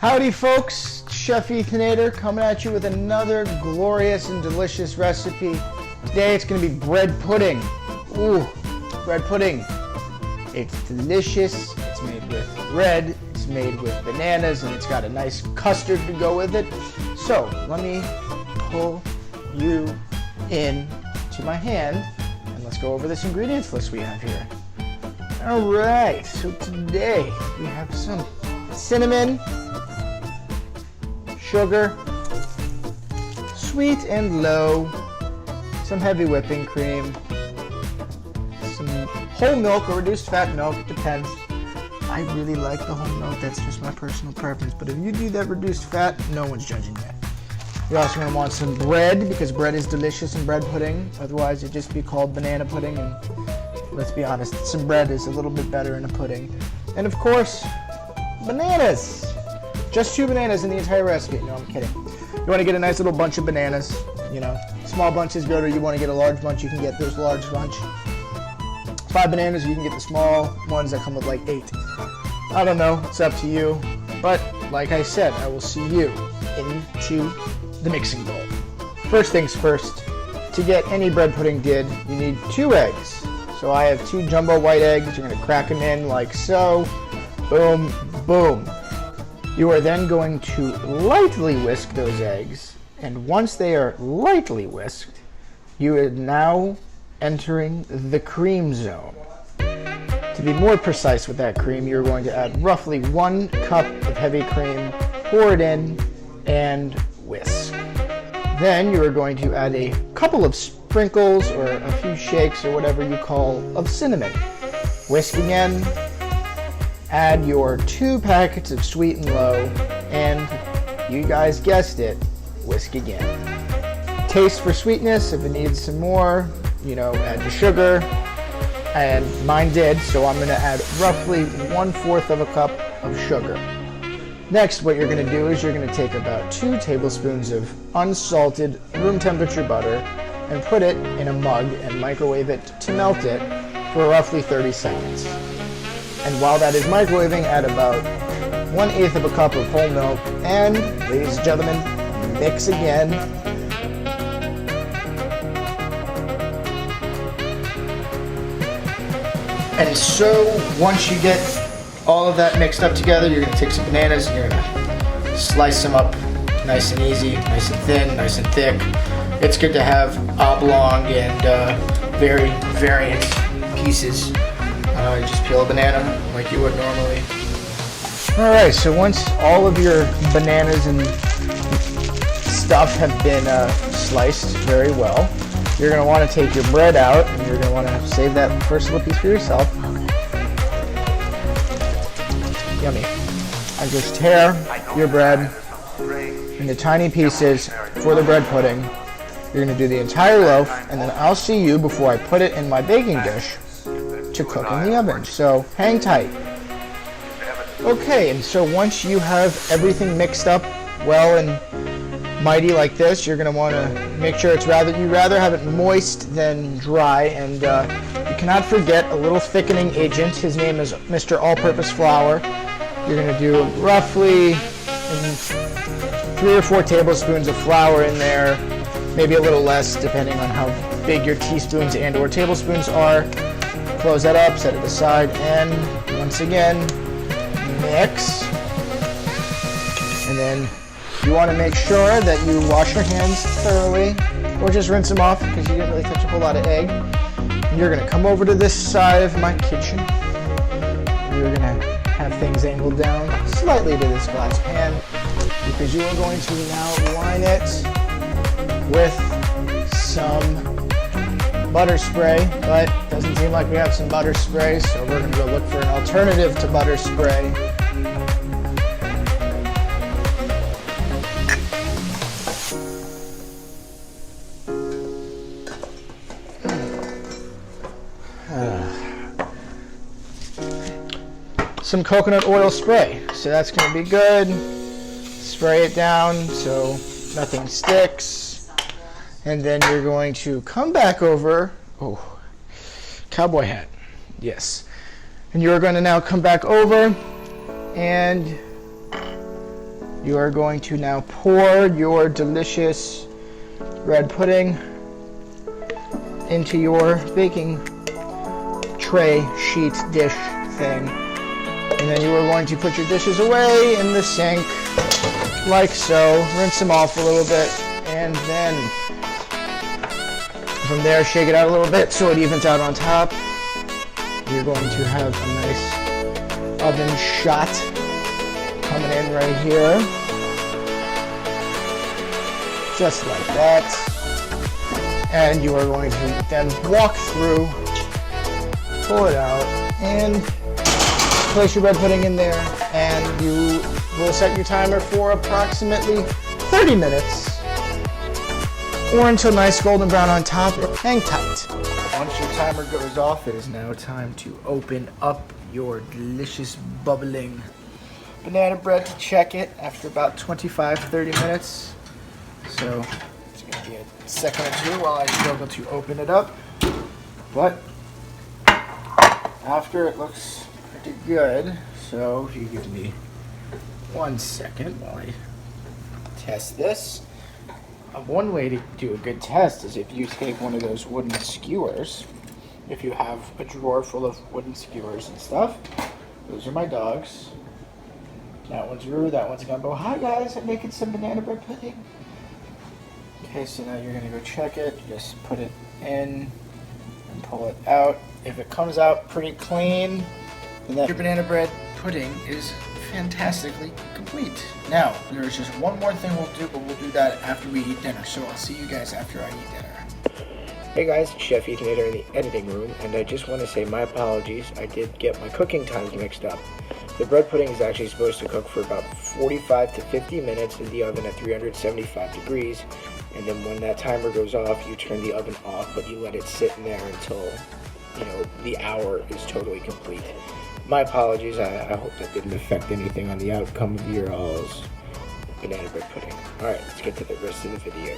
Howdy folks, Chef Ethanator coming at you with another glorious and delicious recipe. Today it's going to be bread pudding. Ooh, bread pudding. It's delicious, it's made with bread, it's made with bananas, and it's got a nice custard to go with it. So let me pull you in to my hand and let's go over this ingredients list we have here. Alright, so today we have some cinnamon, sugar, sweet and low, some heavy whipping cream, some whole milk or reduced fat milk, depends. I really like the whole milk, that's just my personal preference, but if you do that reduced fat, no one's judging that. You're also going to want some bread, because bread is delicious in bread pudding, otherwise it'd just be called banana pudding, and let's be honest, some bread is a little bit better in a pudding. And of course, bananas! Just 2 bananas in the entire recipe. No, I'm kidding. You want to get a nice little bunch of bananas. You know, small bunch is good, or you want to get a large bunch, you can get those large bunch. 5 bananas, you can get the small ones that come with like 8. I don't know, it's up to you. But, like I said, I will see you into the mixing bowl. First things first, to get any bread pudding good, you need 2 eggs. So I have 2 jumbo white eggs. You're going to crack them in like so. Boom, boom. You are then going to lightly whisk those eggs, and once they are lightly whisked, you are now entering the cream zone. To be more precise with that cream, you're going to add roughly 1 cup of heavy cream, pour it in, and whisk. Then you are going to add a couple of sprinkles or a few shakes or whatever you call of cinnamon. Whisk again. Add your 2 packets of sweet and low, and you guys guessed it, whisk again. Taste for sweetness, if it needs some more, you know, add your sugar, and mine did, so I'm going to add roughly 1/4 of a cup of sugar. Next, what you're going to do is you're going to take about 2 tablespoons of unsalted room temperature butter and put it in a mug and microwave it to melt it for roughly 30 seconds. And while that is microwaving, add about 1/8 of a cup of whole milk, and, ladies and gentlemen, mix again. And so, once you get all of that mixed up together, you're going to take some bananas and you're going to slice them up nice and easy, nice and thin, nice and thick. It's good to have oblong and very variant pieces. You just peel a banana like you would normally. Alright, so once all of your bananas and stuff have been sliced very well, you're going to want to take your bread out, and you're going to want to save that first little piece for yourself. Yummy. And just tear your bread into tiny pieces for the bread pudding. You're going to do the entire loaf, and then I'll see you before I put it in my baking dish to cook in the oven. So hang tight. Okay, and so once you have everything mixed up well and mighty like this, you're going to want to make sure you rather have it moist than dry, and you cannot forget a little thickening agent. His name is Mr. All-Purpose Flour. You're going to do roughly 3 or 4 tablespoons of flour in there, maybe a little less depending on how big your teaspoons and or tablespoons are. Close that up, set it aside, and once again, mix. And then you want to make sure that you wash your hands thoroughly, or just rinse them off because you didn't really touch a whole lot of egg. And you're going to come over to this side of my kitchen. You're going to have things angled down slightly to this glass pan, because you are going to now line it with some butter spray, but it doesn't seem like we have some butter spray, so we're going to go look for an alternative to butter spray. Some coconut oil spray, so that's going to be good. Spray it down so nothing sticks. And then you're going to come back over, cowboy hat, yes. And you're going to now come back over and You are going to now pour your delicious bread pudding into your baking tray sheet dish thing. And then you are going to put your dishes away in the sink like so. Rinse them off a little bit, and then from there shake it out a little bit so it evens out on top. You're going to have a nice oven shot coming in right here, just like that. And you are going to then walk through, pull it out, and place your bread pudding in there, and you will set your timer for approximately 30 minutes, or until nice golden brown on top. Hang tight. Once your timer goes off, it is now time to open up your delicious bubbling banana bread to check it after about 25-30 minutes. So it's going to be a second or two while I struggle to open it up. But after, it looks pretty good. So if you give me 1 second while I test this. One way to do a good test is if you take one of those wooden skewers. If you have a drawer full of wooden skewers and stuff. Those are my dogs. That one's Rue, that one's Gumbo. Hi guys, I'm making some banana bread pudding. Okay, so now you're gonna go check it. Just put it in and pull it out. If it comes out pretty clean, then your banana bread pudding is fantastically complete. Now, there's just one more thing we'll do, but we'll do that after we eat dinner. So I'll see you guys after I eat dinner. Hey guys, it's Chef Ethan in the editing room, and I just want to say my apologies. I did get my cooking times mixed up. The bread pudding is actually supposed to cook for about 45 to 50 minutes in the oven at 375 degrees. And then when that timer goes off, you turn the oven off, but you let it sit in there until, the hour is totally complete. My apologies. I hope that didn't affect anything on the outcome of your all's banana bread pudding. Alright, let's get to the rest of the video.